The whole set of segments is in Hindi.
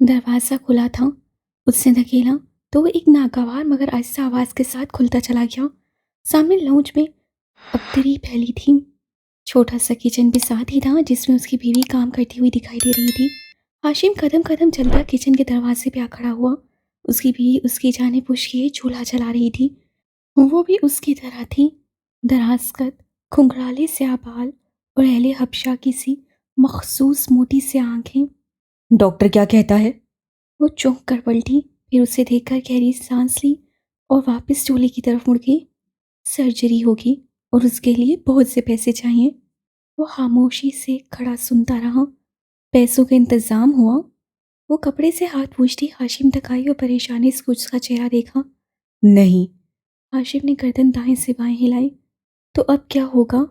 दरवाज़ा खुला था। उसने धकेला तो वो एक नागवार मगर आहिस्ता आवाज़ के साथ खुलता चला गया। सामने लाउंज में अबतरी फैली थी। छोटा सा किचन भी साथ ही था जिसमें उसकी बीवी काम करती हुई दिखाई दे रही थी। हाशिम कदम कदम चलता किचन के दरवाजे पे आ खड़ा हुआ। उसकी बीवी उसकी जाने पुश किए चूल्हा जला रही थी। वो भी उसकी तरह थी, दराज़-कद, घुंघराले स्याह बाल और अहले हबशा की सी मखसूस मोटी सी आँखें। डॉक्टर क्या कहता है? वो चौंक कर पलटी, फिर उसे देखकर गहरी सांस ली और वापस चूल्हे की तरफ मुड़ गई। सर्जरी होगी और उसके लिए बहुत से पैसे चाहिए। वो खामोशी से खड़ा सुनता रहा। पैसों का इंतज़ाम हुआ। वो कपड़े से हाथ पूछती हाशिम तक आई और परेशानी से उसका चेहरा देखा। नहीं। हाशिम ने गर्दन दाएं से बाएं हिलाई। तो अब क्या होगा?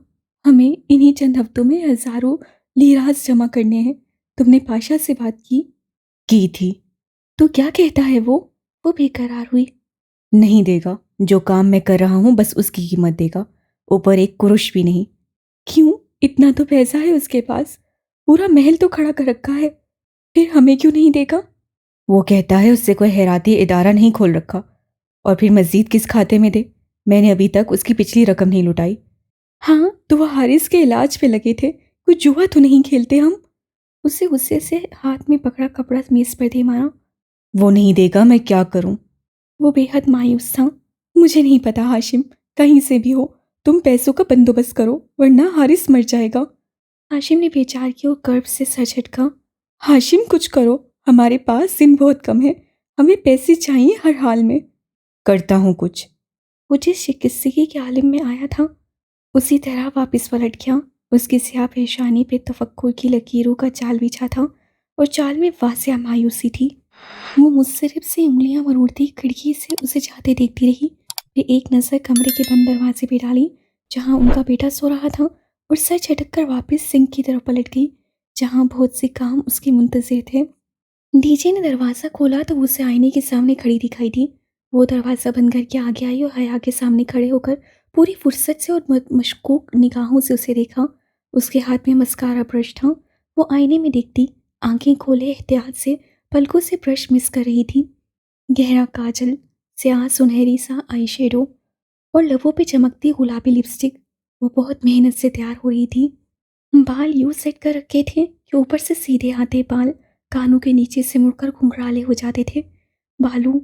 हमें इन्हीं चंद हफ्तों में हज़ारों लीरास जमा करने हैं। तुमने पाशा से बात की? की थी। तो क्या कहता है वो? वो बेकरार हुई। नहीं देगा। जो काम मैं कर रहा हूँ बस उसकी कीमत देगा, ऊपर एक कुरुश भी नहीं। क्यों? इतना तो पैसा है उसके पास, पूरा महल तो खड़ा कर रखा है, फिर हमें क्यों नहीं देगा? वो कहता है उससे कोई हैराती इदारा नहीं खोल रखा। और फिर मस्जिद किस खाते में दे? मैंने अभी तक उसकी पिछली रकम नहीं लुटाई। हाँ तो वह हारिस के इलाज पे लगे थे, कोई जुआ तो नहीं खेलते हम? उसे गुस्से से हाथ में पकड़ा कपड़ा मेज पर दे मारा। वो नहीं देगा, मैं क्या करूं? वो बेहद मायूस था। मुझे नहीं पता हाशिम, कहीं से भी हो तुम पैसों का बंदोबस्त करो वरना हारिस मर जाएगा। हाशिम ने बेचार की और कर्ब से सर झटका। हाशिम कुछ करो, हमारे पास दिन बहुत कम है, हमें पैसे चाहिए हर हाल में। करता हूँ कुछ। वो जिस शिकस्तगी के आलिम में आया था उसी तरह वापस पलट गया। उसकी स्याह पेशानी पे तफक्कुर की लकीरों का जाल बिछा था और जाल में वासिया मायूसी थी। वो मुस्तरब से उंगलियां मरोड़ती खिड़की से उसे जाते देखती रही। फिर एक नज़र कमरे के बंद दरवाजे पे डाली जहां उनका बेटा सो रहा था और सर झटक कर वापस सिंक की तरफ पलट गई जहां बहुत से काम उसके मुंतजिर थे। डीजे ने दरवाज़ा खोला तो उसे आईने के सामने खड़ी दिखाई दी। वो दरवाज़ा बंद करके आगे आई और हया के सामने खड़े होकर पूरी फुर्सत से और मशकूक निगाहों से उसे देखा। उसके हाथ में मस्कारा ब्रश था। वो आईने में देखती, आंखें खोले एहतियात से पलकों से ब्रश मिस कर रही थी। गहरा काजल, स्याह सुनहरी सा आई शेडो और लबों पे चमकती गुलाबी लिपस्टिक। वो बहुत मेहनत से तैयार हो रही थी। बाल यूं सेट कर रखे थे कि ऊपर से सीधे आते बाल कानों के नीचे से मुड़कर घुंघराले हो जाते थे। बालों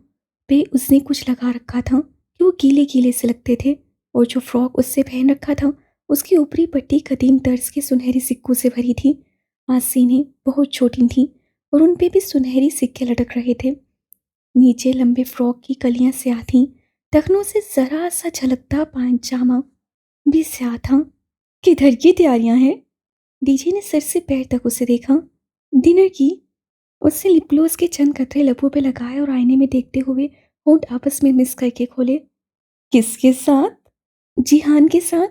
पे उसने कुछ लगा रखा था कि वो गीले गीले से लगते थे और जो फ्रॉक उससे पहन रखा था उसकी ऊपरी पट्टी कदीम तर्ज के सुनहरे सिक्कों से भरी थी। आसीनें बहुत छोटी थीं और उन पे भी सुनहरी सिक्के लटक रहे थे। नीचे लंबे फ्रॉक की कलियां स्याह थीं। टखनों से जरा सा झलकता पायजामा भी स्याह था। किधर की तैयारियां हैं? डीजे ने सर से पैर तक उसे देखा। डिनर की। उसने लिप ग्लोस के चंद कतरे लबों पे लगाए और आईने में देखते हुए होंठ आपस में मिस करके खोले। किसके साथ? जिहान के साथ।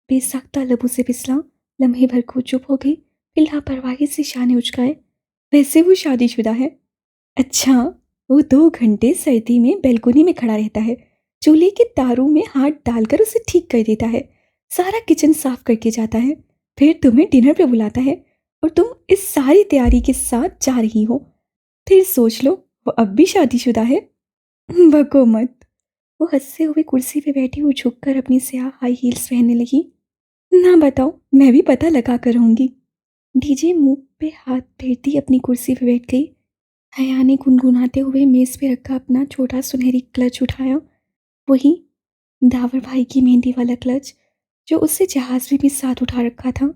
बेसाख्ता लबों से फिसला। लम्हे भर को चुप हो गई, फिर लापरवाही से शाने उचकाए। वैसे वो शादीशुदा है? अच्छा। वो 2 घंटे सर्दी में बैल्कनी में खड़ा रहता है, चूल्हे के तारों में हाथ डालकर उसे ठीक कर देता है, सारा किचन साफ करके जाता है, फिर तुम्हें डिनर पे बुलाता है और तुम इस सारी तैयारी के साथ जा रही हो। फिर सोच लो, वो अब भी शादीशुदा है। भगो मत। वो हंसते हुए कुर्सी पे बैठी हुई झुककर अपनी स्याह हाई हील्स पहनने लगी। ना बताओ, मैं भी पता लगा कर रहूंगी। डीजे मुंह पे हाथ फेरती अपनी कुर्सी पे बैठ गई। हया ने गुनगुनाते हुए मेज पे रखा अपना छोटा सुनहरी क्लच उठाया। वही दावर भाई की मेहंदी वाला क्लच जो उससे जहाज में भी साथ उठा रखा था।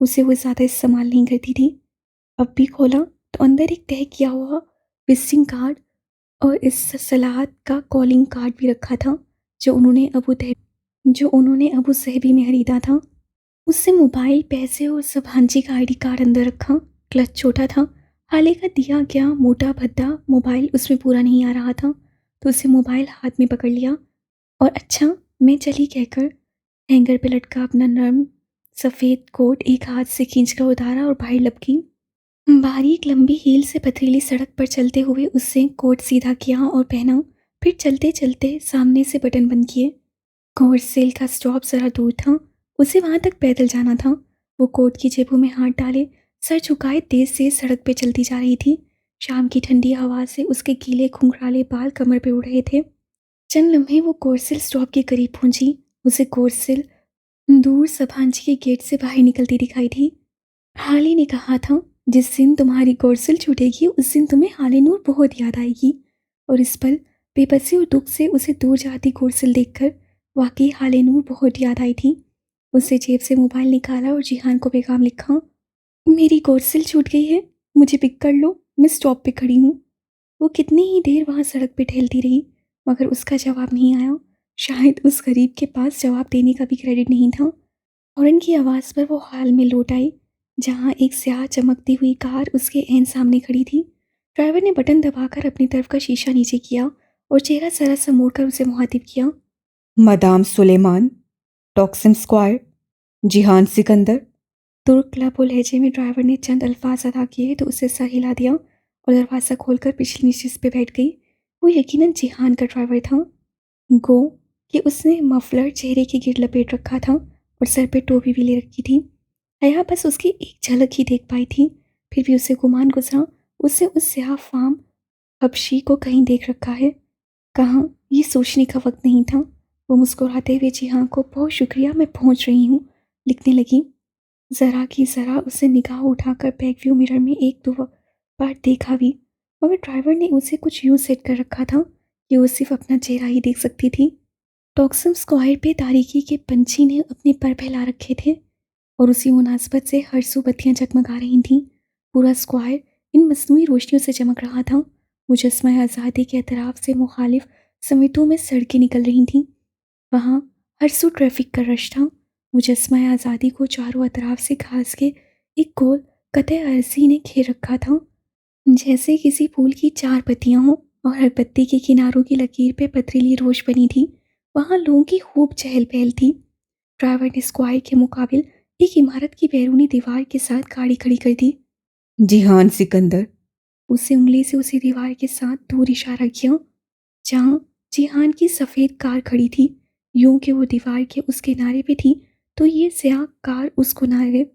उसे वो ज़्यादा इस्तेमाल नहीं करती थी। अब भी खोला तो अंदर एक तय किया हुआ विजिटिंग कार्ड और इस सलाहत का कॉलिंग कार्ड भी रखा था जो उन्होंने अबू सहबी में खरीदा था। उससे मोबाइल, पैसे और सब हांजी का आईडी कार्ड अंदर रखा। क्लच छोटा था, हाले का दिया गया मोटा भद्दा मोबाइल उसमें पूरा नहीं आ रहा था, तो उसे मोबाइल हाथ में पकड़ लिया और अच्छा मैं चली कहकर हैंगर पे लटका अपना नर्म सफ़ेद कोट एक हाथ से खींचकर उतारा और बाहर लपकी। बारीक लंबी हील से पथरीली सड़क पर चलते हुए उससे कोट सीधा किया और पहना। फिर चलते चलते सामने से बटन बंद किए। कोर्ट सेल का स्टॉप ज़रा दूर था, उसे वहां तक पैदल जाना था। वो कोट की जेबों में हाथ डाले सर झुकाए तेज से सड़क पे चलती जा रही थी। शाम की ठंडी हवा से उसके गीले घुंघराले बाल कमर पे उड़ रहे थे। चंद लम्हे वो कोर्सिल स्टॉप के करीब पहुंची। उसे कोर्सिल दूर सभांजी के गेट से बाहर निकलती दिखाई थी। हाली ने कहा था, जिस दिन तुम्हारी कोर्सिल छूटेगी उस दिन तुम्हें हाली नूर बहुत याद आएगी। और इस पल बेबसी और दुख से उसे दूर जाती कोर्सिल देखकर वाकई हाली नूर बहुत याद आई थी। उसने जेब से मोबाइल निकाला और जिहान को पैगाम लिखा, मेरी कोर्सिल छूट गई है, मुझे पिक कर लो, मैं स्टॉप पे खड़ी हूँ। वो कितनी ही देर वहाँ सड़क पे टहलती रही मगर उसका जवाब नहीं आया। शायद उस गरीब के पास जवाब देने का भी क्रेडिट नहीं था। हॉर्न की आवाज़ पर वो हाल में लौट आई जहाँ एक स्याह चमकती हुई कार उसके एन सामने खड़ी थी। ड्राइवर ने बटन दबाकर अपनी तरफ का शीशा नीचे किया और चेहरा जरा सा मोड़कर उसे मुखातिब किया। Madame Suleiman, Taksim Square, Jihan Sikandar. तुर्क लबो लहजे में ड्राइवर ने चंद अल्फाज अदा किए तो उसे सर हिला दिया और दरवाज़ा खोलकर पिछली निश्चित पे बैठ गई। वो यकीनन जिहान का ड्राइवर था। गो कि उसने मफलर चेहरे के गिर लपेट रखा था और सर पे टोपी भी ले रखी थी। हया बस उसकी एक झलक ही देख पाई थी, फिर भी उसे गुमान गुजरा उससे उस स्याह फाम हबशी को कहीं देख रखा है। कहाँ, ये सोचने का वक्त नहीं था। वो मुस्कुराते हुए जिहान को बहुत शुक्रिया, मैं पहुंच रही हूँ लिखने लगी। ज़रा की ज़रा उसे निगाह उठाकर बैक व्यू मिरर में एक दो बार देखा भी, मगर ड्राइवर ने उसे कुछ यूँ सेट कर रखा था कि वो सिर्फ अपना चेहरा ही देख सकती थी। टॉक्सम स्क्वायर पे तारीकी के पंछी ने अपने पर फैला रखे थे और उसी मुनासबत से हर सू बत्तियाँ जगमगा रही थीं। पूरा स्क्वायर इन मस्नूई रोशनियों से चमक रहा था। मुजस्मा आज़ादी के अतराफ से मुखालिफ समितों में सड़कें निकल रही थीं। वहाँ हर सू ट्रैफिक का रश था। मुजस्मा आज़ादी को चारों अतराफ से घास के एक गोल कतई अर्जी ने घेर रखा था, जैसे किसी फूल की चार पत्तियाँ हों और हर पत्ती के किनारों की लकीर पे पथरीली रोश बनी थी। वहाँ लोगों की खूब चहल पहल थी। ड्राइवर ने स्क्वायर के मुकाबिल एक इमारत की बैरूनी दीवार के साथ गाड़ी खड़ी कर दी। जिहान सिकंदर। उसे उंगली से उसी दीवार के साथ दूर इशारा किया जहाँ जिहान की सफ़ेद कार खड़ी थी। यूं कि वो दीवार के उस किनारे पे थी तो ये स्याह कार उस किनारे।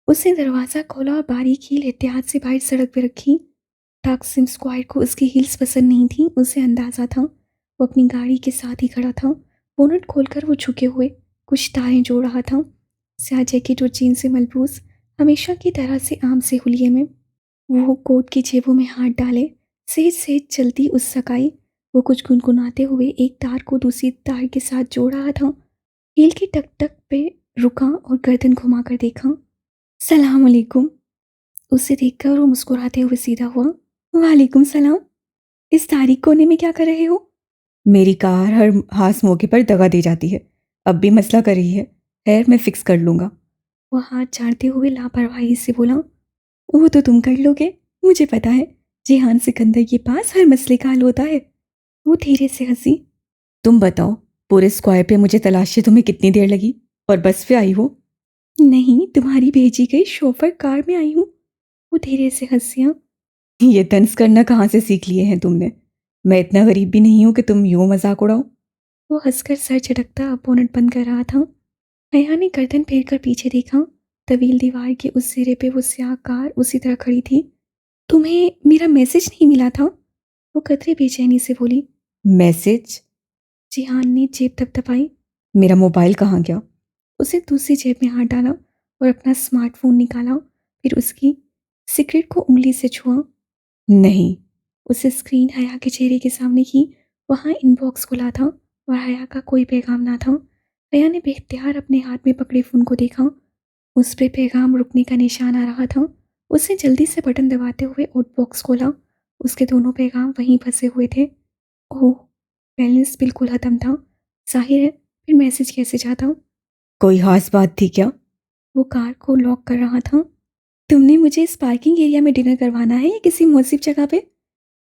उसने दरवाज़ा खोला और बारीक हील एहतियात से बाहर सड़क पर रखी। टाक्सिम स्क्वायर को उसकी हील्स पसंद नहीं थी, उसे अंदाज़ा था। वो अपनी गाड़ी के साथ ही खड़ा था। बोनट खोलकर वो झुके हुए कुछ तारें जोड़ रहा था। स्याह जैकेट और जीन्स से मलबूस, हमेशा की तरह से आम से हुलिये में। वो कोट की जेबों में हाथ डाले सेज सेज चलती उस सकाई। वो कुछ गुनगुनाते हुए एक तार को दूसरी तार के साथ जोड़ रहा था। हील की टक टक पे रुका और गर्दन घुमाकर देखा। सलाम अलैकुम। उसे देखकर वो मुस्कुराते हुए सीधा हुआ। वालेकुम सलाम। इस तारीख कोने में क्या कर रहे हो? मेरी कार हर खास मौके पर दगा दे जाती है, अब भी मसला कर रही है। खैर, मैं फिक्स कर लूँगा। वो हाथ झाड़ते हुए लापरवाही से बोला, वो तो तुम कर लोगे, मुझे पता है। जिहान सिकंदर के पास हर मसले का हल होता है। वो धीरे से हंसी। तुम बताओ, पूरे स्क्वायर पे मुझे तलाशी तुम्हें कितनी देर लगी और बस पे आई हो? नहीं, तुम्हारी भेजी गई शोफर कार में आई हूँ। वो धीरे से हंसियाँ। ये तंज करना कहाँ से सीख लिए हैं तुमने? मैं इतना गरीब भी नहीं हूँ कि तुम यूँ मजाक उड़ाओ। वो हंसकर सर झटकता बोनट बंद कर रहा था। हया ने गर्दन फेर कर पीछे देखा। तवील दीवार के उस सिरे पे वो स्याह कार उसी तरह खड़ी थी। तुम्हें मेरा मैसेज नहीं मिला था? वो कतरे बेचैनी से बोली। मैसेज? जिहान ने जेब थपथपाई। मेरा मोबाइल कहाँ गया? उसे दूसरी जेब में हाथ डाला और अपना स्मार्टफोन निकाला, फिर उसकी सिगरेट को उंगली से छुआ। नहीं। उसे स्क्रीन हया के चेहरे के सामने की। वहाँ इनबॉक्स खुला था और हया का कोई पैगाम ना था। हया ने बेख्तियार अपने हाथ में पकड़े फ़ोन को देखा। उस पे पैगाम रुकने का निशान आ रहा था। उसने जल्दी से बटन दबाते हुए आउटबॉक्स खोला। उसके दोनों पैगाम वहीं फंसे हुए थे। ओह, बैलेंस बिल्कुल ख़त्म था। जाहिर है फिर मैसेज कैसे जाता। कोई खास बात थी क्या? वो कार को लॉक कर रहा था। तुमने मुझे इस पार्किंग एरिया में डिनर करवाना है या किसी मुनासिब जगह पे?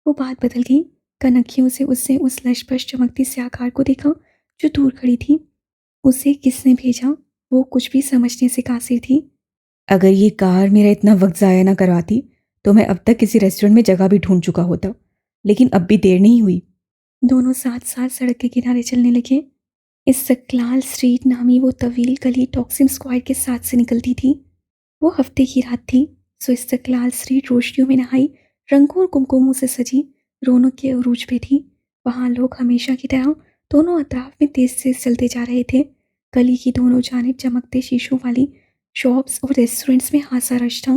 वो बात बदल गई। कनखियों से उसने उस लशपश चमकती स्याह कार को देखा जो दूर खड़ी थी। उसे किसने भेजा, वो कुछ भी समझने से कासिर थी। अगर ये कार मेरा इतना वक्त ज़ाया ना करवाती तो मैं अब तक किसी रेस्टोरेंट में जगह भी ढूंढ चुका होता, लेकिन अब भी देर नहीं हुई। दोनों साथ साथ सड़क के किनारे चलने लगे। इस्तक्लाल स्ट्रीट नामी वो तवील गली टॉक्सिम स्क्वायर के साथ से निकलती थी। वो हफ्ते की रात थी, सो इस्तक्लाल स्ट्रीट रोशनियों में नहाई रंगों और कुमकुमों से सजी रौनक के अरूज पे थी। वहाँ लोग हमेशा की तरह दोनों अतराफ में तेज तेज चलते जा रहे थे। गली की दोनों जानिब चमकते शीशों वाली शॉप्स और रेस्टोरेंट्स में हासा रश था।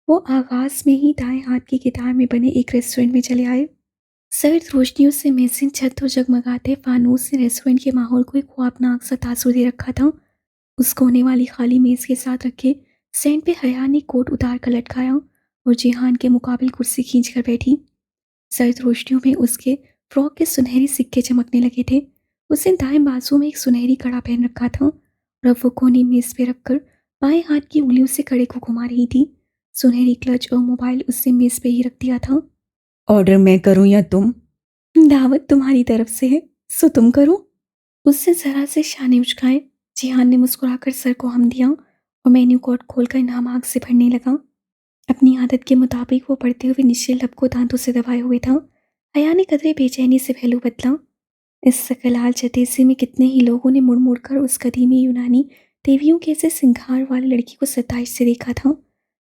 वो आगाज में ही दाएं हाथ की कितार में बने एक रेस्टोरेंट में चले आए। सर्द रोशनियों से मेसिन छत और जगमगाते फानूस ने रेस्टोरेंट के माहौल को एक ख्वाबनाक सा तासुर दे रखा था। उस कोने वाली खाली मेज के साथ रखे स्टैंड पे हया ने कोट उतार कर लटकाया और जिहान के मुकाबिल कुर्सी खींच कर बैठी। सर्द रोशनियों में उसके फ्रॉक के सुनहरी सिक्के चमकने लगे थे। उसने दाएं बाजू में एक सुनहरी कड़ा पहन रखा था और अब वो कोनी मेज पे रखकर बाएं हाथ की उंगलियों से कड़े को घुमा रही थी। सुनहरी क्लच और मोबाइल उसने मेज पे ही रख दिया था। ऑर्डर मैं करूं या तुम? दावत तुम्हारी तरफ से है, सो तुम करो। उससे जरा से शाने उचकाए। जिहान ने मुस्कुराकर सर को हम दिया और मेन्यू कार्ड खोलकर नाम आग से भरने लगा। अपनी आदत के मुताबिक वो पढ़ते हुए निश्चल लब को दांतों से दबाए हुए था। हया ने कदरे बेचैनी से पहलू बदला। इस सकलाल चतेसे में कितने ही लोगों ने मुड़ मुड़ कर उस कदीमी यूनानी देवियों के ऐसे सिंगार वाली लड़की को सताइश से देखा था,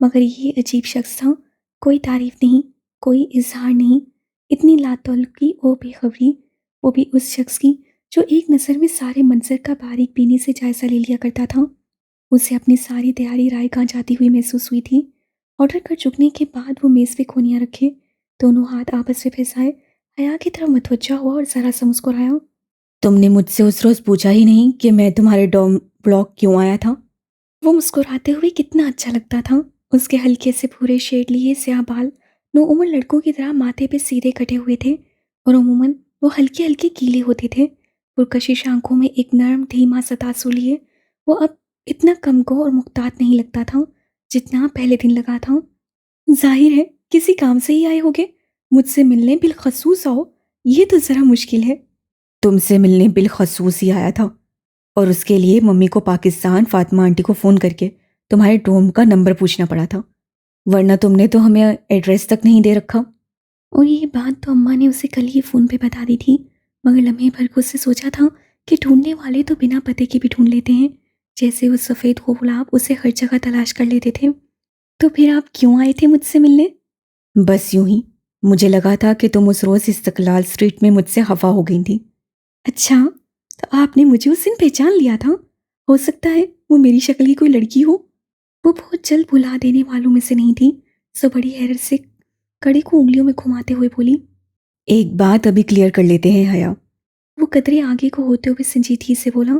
मगर ये अजीब शख्स था। कोई तारीफ नहीं, कोई इजहार नहीं, इतनी लातौलुकी और बेखबरी, वो भी उस शख्स की जो एक नज़र में सारे मंजर का बारीक बीनी से जायजा ले लिया करता था। उसे अपनी सारी तैयारी राय कहाँ जाती हुई महसूस हुई थी। ऑर्डर कर चुकने के बाद वो मेज़ पे खोनियाँ रखे, दोनों हाथ आपस में फैसाए हया की तरफ मतवज्जा हुआ और जरा सा मुस्कुराया। तुमने मुझसे उस रोज पूछा ही नहीं कि मैं तुम्हारे डॉम ब्लॉक क्यों आया था? वो मुस्कुराते हुए कितना अच्छा लगता था। उसके हल्के से भूरे शेड लिए स्याह बाल नौउम्र लड़कों की तरह माथे पे सीधे कटे हुए थे और अमूमन वो हल्के हल्के गीले होते थे। पुरकशिश आंखों में एक नरम धीमा सा तासुर लिए वो अब इतना कमगो और मुख्तात नहीं लगता था जितना पहले दिन लगा था। जाहिर है किसी काम से ही आए होगे, मुझसे मिलने बिलखसूस आओ, ये तो ज़रा मुश्किल है। तुमसे मिलने बिलखसूस ही आया था, और उसके लिए मम्मी को पाकिस्तान फातिमा आंटी को फ़ोन करके तुम्हारे डोम का नंबर पूछना पड़ा था, वरना तुमने तो हमें एड्रेस तक नहीं दे रखा। और ये बात तो अम्मा ने उसे कल ही फ़ोन पे बता दी थी, मगर लम्हे भर को उससे सोचा था कि ढूंढने वाले तो बिना पते के भी ढूंढ लेते हैं, जैसे उस सफ़ेद गुलाब उसे हर जगह तलाश कर लेते थे। तो फिर आप क्यों आए थे मुझसे मिलने? बस यूं ही, मुझे लगा था कि तुम उस रोज़ इस्तकलाल स्ट्रीट में मुझसे हवा हो गई थी। अच्छा, तो आपने मुझे उस दिन पहचान लिया था। हो सकता है वो मेरी शक्ल की कोई लड़की हो। वो बहुत जल्द भुला देने वालों में से नहीं थी, सो बड़ी हैरत से कड़ी को उंगलियों में घुमाते हुए बोली। एक बात अभी क्लियर कर लेते हैं हया। वो कदरे आगे को होते हुए संजीदगी से बोला।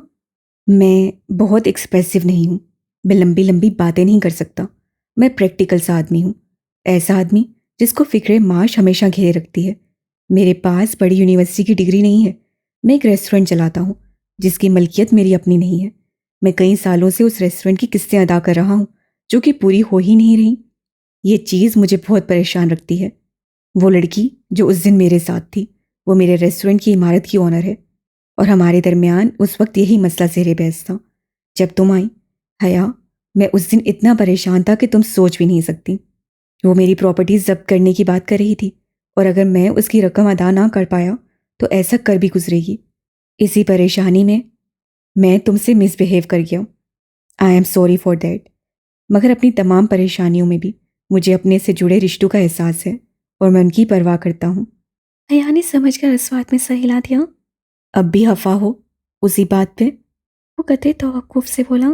मैं बहुत एक्सप्रेसिव नहीं हूँ, मैं लंबी लंबी बातें नहीं कर सकता। मैं प्रैक्टिकल सा आदमी हूँ, ऐसा आदमी जिसको फिक्रे माश हमेशा घेरे रखती है। मेरे पास बड़ी यूनिवर्सिटी की डिग्री नहीं है। मैं एक रेस्टोरेंट चलाता हूँ जिसकी मलकियत मेरी अपनी नहीं है। मैं कई सालों से उस रेस्टोरेंट की किस्तें अदा कर रहा हूँ जो कि पूरी हो ही नहीं रही। ये चीज़ मुझे बहुत परेशान रखती है। वो लड़की जो उस दिन मेरे साथ थी, वो मेरे रेस्टोरेंट की इमारत की ओनर है, और हमारे दरमियान उस वक्त यही मसला ज़ेरे बहस था। जब तुम आई हया, मैं उस दिन इतना परेशान था कि तुम सोच भी नहीं सकती। वो मेरी प्रॉपर्टीज जब्त करने की बात कर रही थी, और अगर मैं उसकी रकम अदा ना कर पाया तो ऐसा कर भी गुजरेगी। इसी परेशानी में मैं तुमसे मिसबिहेव कर गया। I am sorry for that. मगर अपनी तमाम परेशानियों में भी मुझे अपने से जुड़े रिश्तों का एहसास है, और मैं उनकी परवाह करता हूँ। हया ने समझ कर रसवात में सर हिला दिया। अब भी हफा हो उसी बात पे? वो कतरे तवक्कुफ से बोला।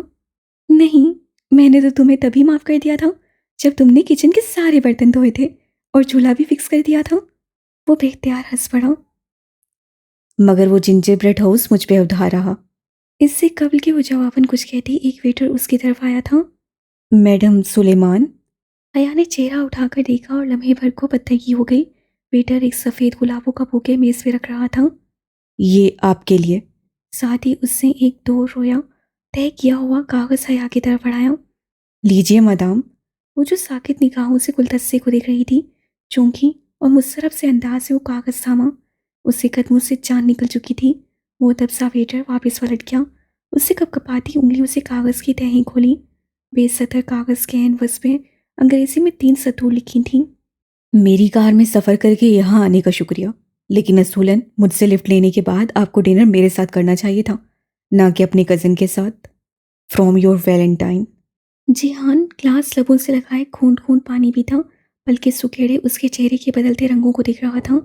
नहीं, मैंने तो तुम्हें तभी माफ़ कर दिया था जब तुमने किचन के सारे बर्तन धोए थे और चूल्हा भी फिक्स कर दिया था। वो बेख्तियार हंस पड़ा। मगर वो जिंजर ब्रेड हाउस मुझ पे उधार रहा। इससे कबल के वो जवाबन कुछ कहती एक वेटर उसकी तरफ आया था। मैडम सुलेमान। हया ने चेहरा उठाकर देखा और लम्हे भर को पत्थर हो गई। वेटर एक सफ़ेद गुलाबों का बुके मेज़ पे रख रहा था। ये आपके लिए। साथ ही उसने एक दो रोया तय किया हुआ कागज़ हया की तरफ बढ़ाया। लीजिए मदाम। वो जो साकित निगाहों से गुलदस्ते को देख रही थी, चौंकी और मुस्तरब से अंदाज से वो कागज़ थामा। उसके कदमों से जान निकल चुकी थी। वो तब सा वेटर वापस पलट गया। उससे कपकपाती उंगलियों से कागज़ की तहें खोली। बेसतर कागज़ के एनवस में अंग्रेजी में 3 सतूर लिखी थीं। मेरी कार में सफ़र करके यहाँ आने का शुक्रिया, लेकिन असूलन मुझसे लिफ्ट लेने के बाद आपको डिनर मेरे साथ करना चाहिए था, ना कि अपने कज़न के साथ। From your Valentine. Jihan glass लबों से लगाए खूंट खूंट पानी भी था, बल्कि सुकेड़े उसके चेहरे के बदलते रंगों को दिख रहा था।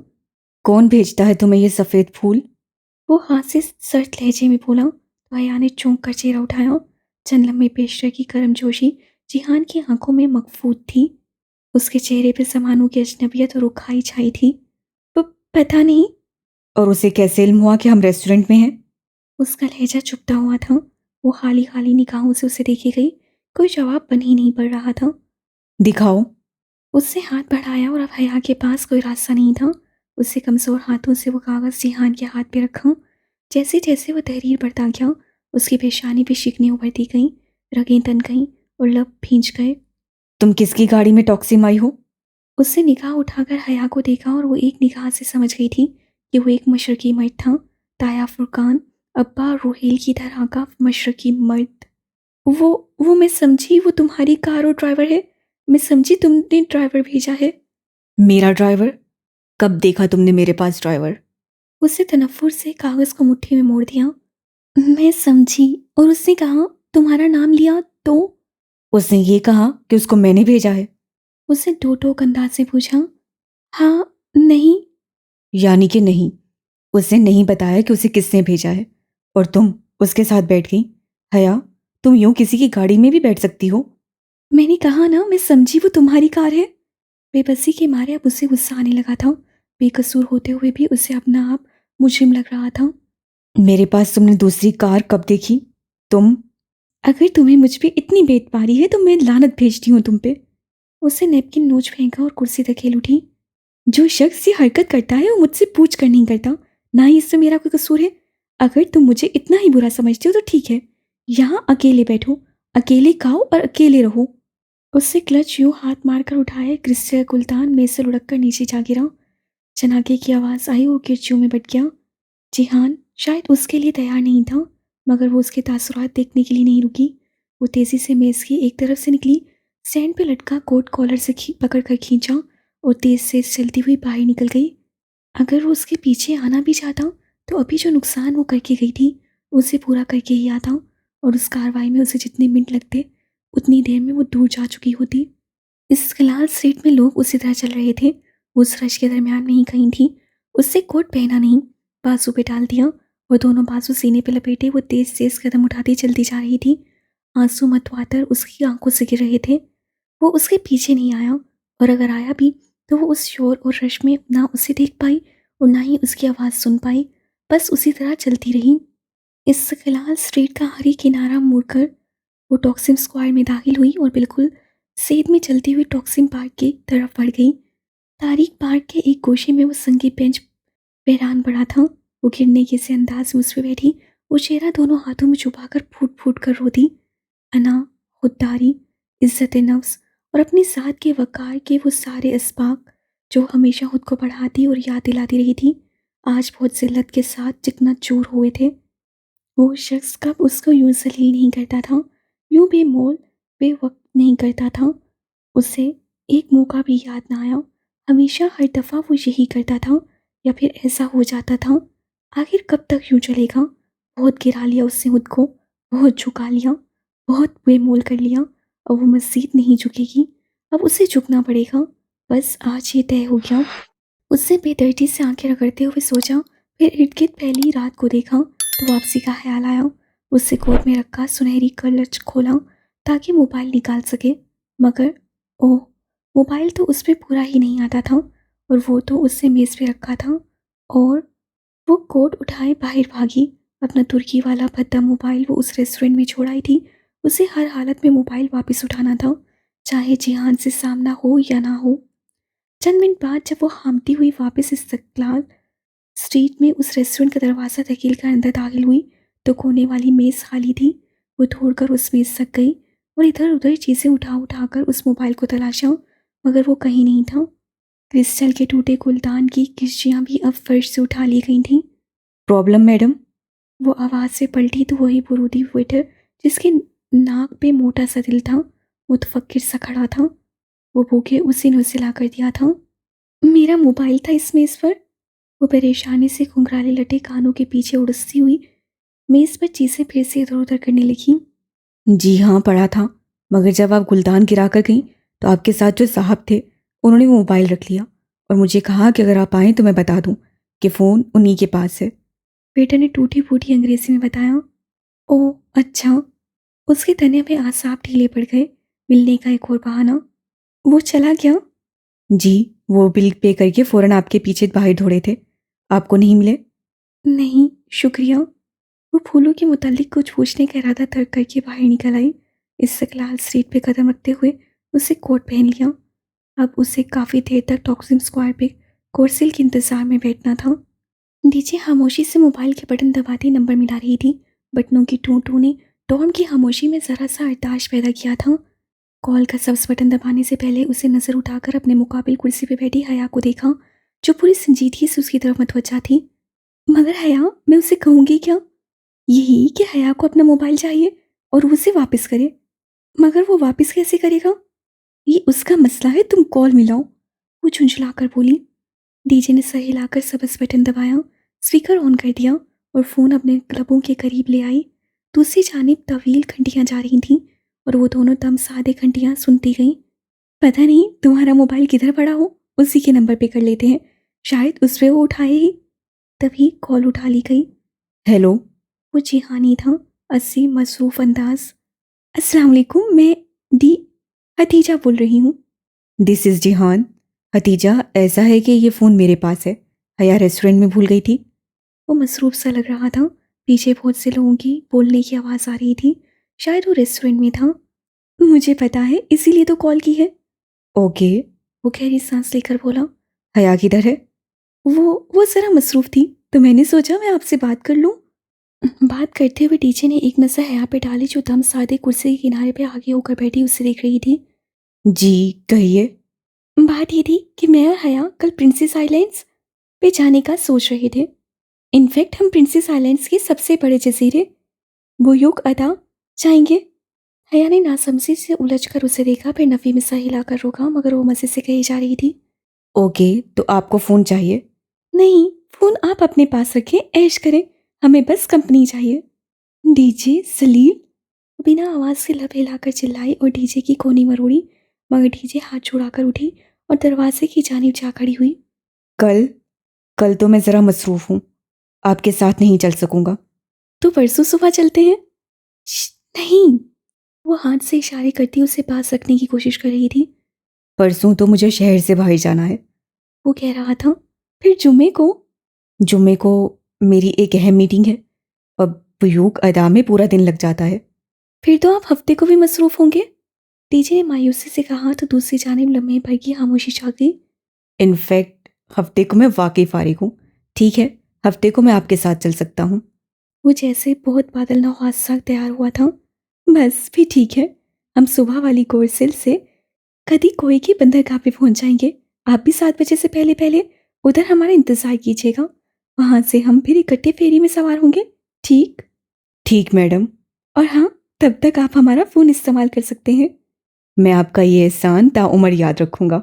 कौन भेजता है तुम्हें ये सफ़ेद फूल? वो हाथ से सर्द लहजे में बोला तो आया ने चौंक कर चेहरा उठाया। चंद लम्हे पेश की गर्मजोशी जिहान की आंखों में मकफूद थी। उसके चेहरे पर जमानों की अजनबियत और रुखाई छाई थी। पता नहीं। और उसे कैसे इल्म हुआ कि हम रेस्टोरेंट में हैं? उसका लहजा चुपता हुआ था। वो खाली खाली निगाहों से उसे देखी गई। कोई जवाब बन ही नहीं पड़ रहा था। दिखाओ। उससे हाथ बढ़ाया और अब हया के पास कोई रास्ता नहीं था। उससे कमज़ोर हाथों से वो कागज़ जिहान के हाथ पे रखा। जैसे जैसे वो तहरीर बढ़ता गया उसकी पेशानी पे शिकनें उभरती गईं, रगें तन गईं और लब भींच गए। तुम किसकी गाड़ी में टॉक्सी में आई हो? उससे निगाह उठाकर हया को देखा और वो एक निगाह से समझ गई थी कि वो एक मशरकी मर्द था। ताया फुरकान, अब्बा रोहेल की तरह का मशरकी मर्द। वो मैं समझी वो तुम्हारी कार और ड्राइवर है। मैं समझी तुमने ड्राइवर भेजा है। मेरा ड्राइवर? कब देखा तुमने मेरे पास ड्राइवर? उसने तनफ्फुर से कागज़ को मुट्ठी में मोड़ दिया। मैं समझी। और उसने कहा तुम्हारा नाम लिया तो? उसने ये कहा कि उसको मैंने भेजा है। उसने टोक अंदाज से पूछा। हाँ। नहीं। यानी कि नहीं। उसने नहीं बताया कि उसे किसने भेजा है। और तुम उसके साथ बैठ गई। हया, तुम यूं किसी की गाड़ी में भी बैठ सकती हो? मैंने कहा ना मैं समझी वो तुम्हारी कार है। बेबसी के मारे अब उसे गुस्सा आने लगा था। बेकसूर होते हुए भी उसे अपना आप मुजरिम लग रहा था। मेरे पास तुमने दूसरी कार कब देखी? तुम। अगर तुम्हें मुझ पे इतनी बेतबारी है तो मैं लानत भेजती हूँ तुम पे। उससे नैपकिन नोच फेंका और कुर्सी धकेल उठी। जो शख्स ये हरकत करता है वो मुझसे पूछ कर नहीं करता। ना ही इसमें मेरा कोई कसूर है। अगर तुम मुझे इतना ही बुरा समझते हो तो ठीक है, यहाँ अकेले बैठो, अकेले खाओ और अकेले रहो। उससे क्लच यूं हाथ मारकर उठाए क्रिस्टल गुलदान में से लुढ़क कर नीचे जा गिरा। चनाके की आवाज़ आई और किरचियों में बट गया। जिहान शायद उसके लिए तैयार नहीं था, मगर वो उसके तासुरात देखने के लिए नहीं रुकी। वो तेज़ी से मेज़ की एक तरफ से निकली, स्टैंड पे लटका कोट कॉलर से पकड़ कर खींचा और तेज़ से चलती हुई बाहर निकल गई। अगर वो उसके पीछे आना भी चाहता तो अभी जो नुकसान वो करके गई थी उसे पूरा करके ही आता, और उस कार्रवाई में उसे जितने मिनट लगते उतनी देर में वो दूर जा चुकी होती। इस खलाल स्ट्रीट में लोग उसी तरह चल रहे थे। वो उस रश के दरमियान में ही कहीं थी। उससे कोट पहना नहीं, बाजू पे डाल दिया और दोनों बाजू सीने पे लपेटे वो तेज तेज कदम उठाती चलती जा रही थी। आंसू मतवातर उसकी आंखों से गिर रहे थे। वो उसके पीछे नहीं आया, और अगर आया भी तो वो उस शोर और रश में ना उसे देख पाई और ना ही उसकी आवाज़ सुन पाई। बस उसी तरह चलती रही। इस खलाल स्ट्रीट का हरी किनारा मुड़कर वो टॉक्सिम स्क्वायर में दाखिल हुई और बिल्कुल सेध में चलती हुई टॉक्सिम पार्क की तरफ बढ़ गई। तारीख पार्क के एक गोशे में वो संगीत बेंच बहरान पड़ा था। वो गिरने के से अंदाज में उस पर बैठी, वो चेहरा दोनों हाथों में छुपाकर फूट फूट कर रोती। अना, खुददारी, इज्जत नफ्स और अपनी ज़ात के वक़ार के वो सारे असबाक जो हमेशा खुद को बढ़ाती और याद दिलाती रही थी, आज बहुत ज़िल्लत के साथ चिकनाचूर हुए थे। वो शख्स कब उसको यूं जलील नहीं करता था, यूं बेमोल बेवक्त नहीं करता था। उसे एक मौका भी याद ना आया। हमेशा हर दफ़ा वो यही करता था या फिर ऐसा हो जाता था। आखिर कब तक यूं चलेगा? बहुत गिरा लिया उसने खुद को, बहुत झुका लिया, बहुत बेमोल कर लिया। अब वो मज़ीद नहीं झुकेगी, अब उसे झुकना पड़ेगा। बस आज ये तय हो गया। उससे बेदर्दी से आंखें रगड़ते हुए सोचा, फिर इर्द गिर्द पहली रात को देखा तो वापसी का ख्याल आया। उससे कोट में रखा सुनहरी क्लच खोला ताकि मोबाइल निकाल सके, मगर ओह, मोबाइल तो उस पर पूरा ही नहीं आता था, और वो तो उससे मेज़ पे रखा था। और वो कोट उठाए बाहर भागी। अपना तुर्की वाला भद्दा मोबाइल वो उस रेस्टोरेंट में छोड़ आई थी। उसे हर हालत में मोबाइल वापस उठाना था, चाहे जिहान से सामना हो या ना हो। चंद मिनट बाद जब वो हामती हुई वापस इस्तकलाल स्ट्रीट में उस रेस्टोरेंट का दरवाज़ा धकेल कर अंदर दाखिल हुई तो कोने वाली मेज़ खाली थी। वो दौड़कर उस मेज़ तक गई और इधर उधर चीज़ें उठा उठा कर उस मोबाइल को तलाशा, मगर वो कहीं नहीं था। क्रिस्टल के टूटे गुलदान की किश्तियाँ भी अब फर्श से उठा ली गई थीं। Problem madam? वो आवाज़ से पलटी तो वही बुरूदी वेटर जिसके नाक पे मोटा सा दिल था, मुतफक्किर सा खड़ा था। वो भूखे उसी ने उसे ला कर दिया था। मेरा मोबाइल था इस मेज़ पर। वो परेशानी से घुंघराले लटे कानों के पीछे उड़सती हुई मेज़ पर चीज़ें फिर से इधर उधर करने लगी। जी हाँ, पढ़ा था। मगर जब आप गुलदान गिरा कर गईं तो आपके साथ जो साहब थे उन्होंने वो मोबाइल रख लिया और मुझे कहा कि अगर आप आएँ तो मैं बता दूँ कि फ़ोन उन्हीं के पास है। वेटर ने टूटी फूटी अंग्रेजी में बताया। ओह अच्छा। उसके तने में आसाब ढीले पड़ गए। मिलने का एक और बहाना। वो चला गया? जी, वो बिल पे करके फ़ौरन आपके पीछे बाहर दौड़े थे। आपको नहीं मिले? नहीं, शुक्रिया। वो फूलों के मुतालिक कुछ पूछने का इरादा तर्क करके बाहर निकल आई। इस्तकलाल स्ट्रीट पे कदम रखते हुए उसे कोट पहन लिया। अब उसे काफ़ी देर तक टॉक्सिम स्क्वायर पे कोर्सिल के इंतज़ार में बैठना था। डीजे खामोशी से मोबाइल के बटन दबाते नंबर मिला रही थी। बटनों की टू टू ने टॉम की खामोशी में ज़रा सा अर्दाश पैदा किया था। कॉल का सब्स बटन दबाने से पहले उसे नज़र उठाकर अपने मुकाबिल कुर्सी पे बैठी हया को देखा, जो पूरी संजीदगी से उसकी तरफ मतवज्जा थी। मगर हया, मैं उसे कहूँगी क्या? यही कि हया को अपना मोबाइल चाहिए और वो उसे वापस करे। मगर वो वापस कैसे करेगा? ये उसका मसला है, तुम कॉल मिलाओ। वो झुंझलाकर बोली। डीजे ने सर हिलाकर सबस बटन दबाया, स्पीकर ऑन कर दिया और फ़ोन अपने लबों के करीब ले आई। दूसरी जानिब तवील घंटियाँ जा रही थीं और वो दोनों दम सादे घंटियाँ सुनती गईं। पता नहीं तुम्हारा मोबाइल किधर पड़ा हो, उसी के नंबर पे कर लेते हैं, शायद उस पे वो उठाए ही। तभी कॉल उठा ली गई। हेलो। वो जिहानी था, अस्सी मसरूफ़ अंदाज। अस्सलाम वालेकुम, मैं दी हतीजा बोल रही हूँ। This is जिहान। हतीजा, ऐसा है कि ये फ़ोन मेरे पास है। हया रेस्टोरेंट में भूल गई थी। वो मसरूफ़ सा लग रहा था। पीछे बहुत से लोगों की बोलने की आवाज़ आ रही थी। शायद वो रेस्टोरेंट में था। मुझे पता है, इसीलिए तो कॉल की है। ओके। वो गहरी सांस लेकर बोला। हया किधर है? वो ज़रा मसरूफ़ थी, तो मैंने सोचा मैं आपसे बात कर लूँ। बात करते हुए डीजे ने एक नज़र हया पे डाली, जो दम सादे कुर्सी के किनारे पे आगे होकर बैठी उसे देख रही थी। जी, कहिए। बात ये थी कि मैं और हया कल प्रिंसेस आइलैंड्स पे जाने का सोच रहे थे। इनफैक्ट हम प्रिंसेस आइलैंड्स के सबसे बड़े जजीरे वो युग अदा जाएंगे। हया ने नासमझी से उलझकर उसे देखा, फिर नफी में सर हिलाकर रोका, मगर वो मज़े से कही जा रही थी। ओके, तो आपको फ़ोन चाहिए? नहीं, फ़ोन आप अपने पास रखें, ऐश करें, हमें बस कंपनी चाहिए। डीजे सलीम। वो बिना आवाज़ से लब हिलाकर चिल्लाई और डीजे की कोनी मरोड़ी, मगर डीजे हाथ छुड़ाकर उठी और दरवाजे की जानिब जा खड़ी हुई। कल? कल तो मैं ज़रा मसरूफ़ हूँ। आपके साथ नहीं चल सकूँगा। तो परसों सुबह चलते हैं। नहीं। वो हाथ से इशारे करती उसे पास रखने की कोशिश कर रही थी। परसों तो मुझे शहर से बाहर जाना है। वो कह रहा था। फिर जुम्मे को? जुम्मे को मेरी एक अहम मीटिंग है। अब बुयूक अदा में पूरा दिन लग जाता है। फिर तो आप हफ्ते को भी मसरूफ़ होंगे। डीजे ने मायूसी से कहा तो दूसरी जानिब लम्हे भर की खामोशी छा गई। इनफैक्ट हफ्ते को मैं वाकई फारिग हूँ। ठीक है, हफ्ते को मैं आपके साथ चल सकता हूँ। वो जैसे बहुत बादल नवाज सा तैयार हुआ था। बस भी ठीक है, हम सुबह वाली कोर्सिल से कदी कोई की बंदरगाह पे पहुंच जाएंगे। आप भी 7 बजे से पहले पहले उधर हमारा इंतजार कीजिएगा। वहां से हम फिर इकट्ठे फेरी में सवार होंगे। ठीक? ठीक मैडम। और हाँ, तब तक आप हमारा फ़ोन इस्तेमाल कर सकते हैं। मैं आपका ये एहसान ताउम्र याद रखूँगा।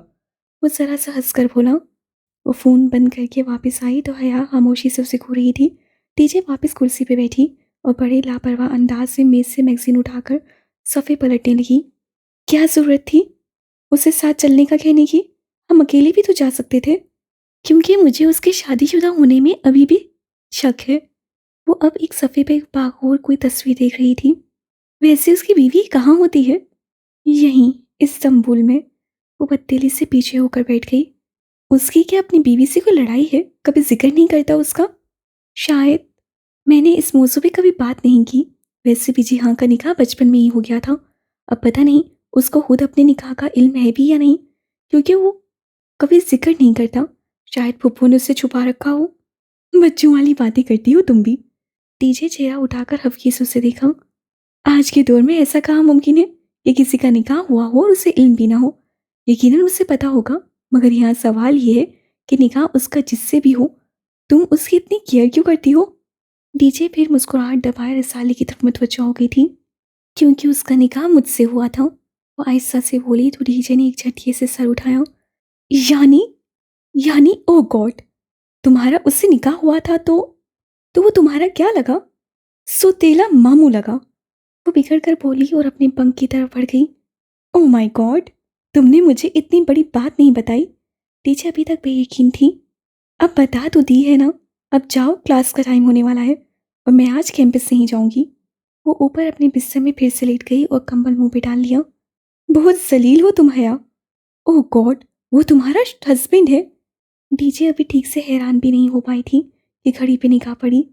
वो ज़रा सा हंसकर बोला। वो फ़ोन बंद करके वापस आई तो हया खामोशी से उसे घूर रही थी। डीजे वापस कुर्सी पे बैठी और बड़े लापरवाह अंदाज से मेज़ से मैगज़ीन उठाकर सफ़े पलटने लगी। क्या ज़रूरत थी उसे साथ चलने का कहने की? हम अकेले भी तो जा सकते थे। क्योंकि मुझे उसके शादीशुदा होने में अभी भी शक है। वो अब एक सफ़े पे बागौर कोई तस्वीर देख रही थी। वैसे उसकी बीवी कहाँ होती है? यहीं, इस्तांबुल में। वो बददिली से पीछे होकर बैठ गई। उसकी क्या अपनी बीवी से कोई लड़ाई है? कभी जिक्र नहीं करता उसका। शायद मैंने इस मौजू पे कभी बात नहीं की। वैसे भी जिहां का निकाह बचपन में ही हो गया था। अब पता नहीं उसको खुद अपने निकाह का इल्म है भी या नहीं, क्योंकि वो कभी जिक्र नहीं करता। शायद फुप्पो ने उसे छुपा रखा हो। बच्चों वाली बातें करती हो तुम भी। डीजे चेहरा उठाकर हल्की से उसे देखा। आज के दौर में ऐसा कहाँ मुमकिन है कि किसी का निकाह हुआ हो और उसे इल्म भी ना हो? यकीनन उसे पता होगा, मगर यहाँ सवाल ये है कि निकाह उसका जिससे भी हो, तुम उसकी इतनी केयर क्यों करती हो? डीजे फिर मुस्कुराहट दबाए रिसाली की तरफ मुतवज्जो हो गई थी। क्योंकि उसका निकाह मुझसे हुआ था। वो आहिस्ता से बोली तो डीजे ने एक झटके से सर उठाया। यानी यानी ओ गॉड, तुम्हारा उससे निकाह हुआ था तो वो तुम्हारा क्या लगा? सुतेला मामू लगा। वो बिगड़ कर बोली और अपने बंक की तरफ बढ़ गई। ओह माय गॉड, तुमने मुझे इतनी बड़ी बात नहीं बताई। टीचर अभी तक बेयकीन थी। अब बता तो दी है ना, अब जाओ, क्लास का टाइम होने वाला है और मैं आज कैंपस नहीं जाऊंगी। वो ऊपर अपने बिस्तर में फिर से लेट गई और कंबल मुंह पे डाल लिया। बहुत जलील हो तुम हया। ओह गॉड, वो तुम्हारा हस्बैंड है। डीजे अभी ठीक से हैरान भी नहीं हो पाई थी कि घड़ी पे निगाह पड़ी।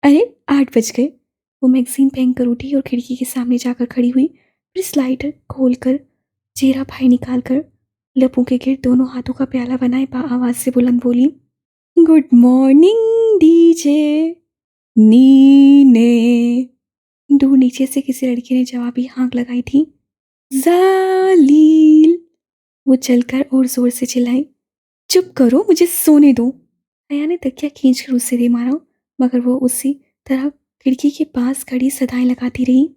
अरे 8 बज गए। वो मैगजीन फेंक कर उठी और खिड़की के सामने जाकर खड़ी हुई। फिर स्लाइडर खोलकर चेहरा बाहर निकाल कर लपों के गिर दोनों हाथों का प्याला बनाए आवाज से बुलंद बोली, गुड मॉर्निंग डीजे। नीने। दूर नीचे से किसी लड़की ने जवाबी हाँक लगाई थी। जालील। वो चलकर और जोर से चिल्लाई, चुप करो, मुझे सोने दो। हया ने तकिया खींचकर उससे दे मारा, मगर वो उसी तरह खिड़की के पास खड़ी सदाएं लगाती रही।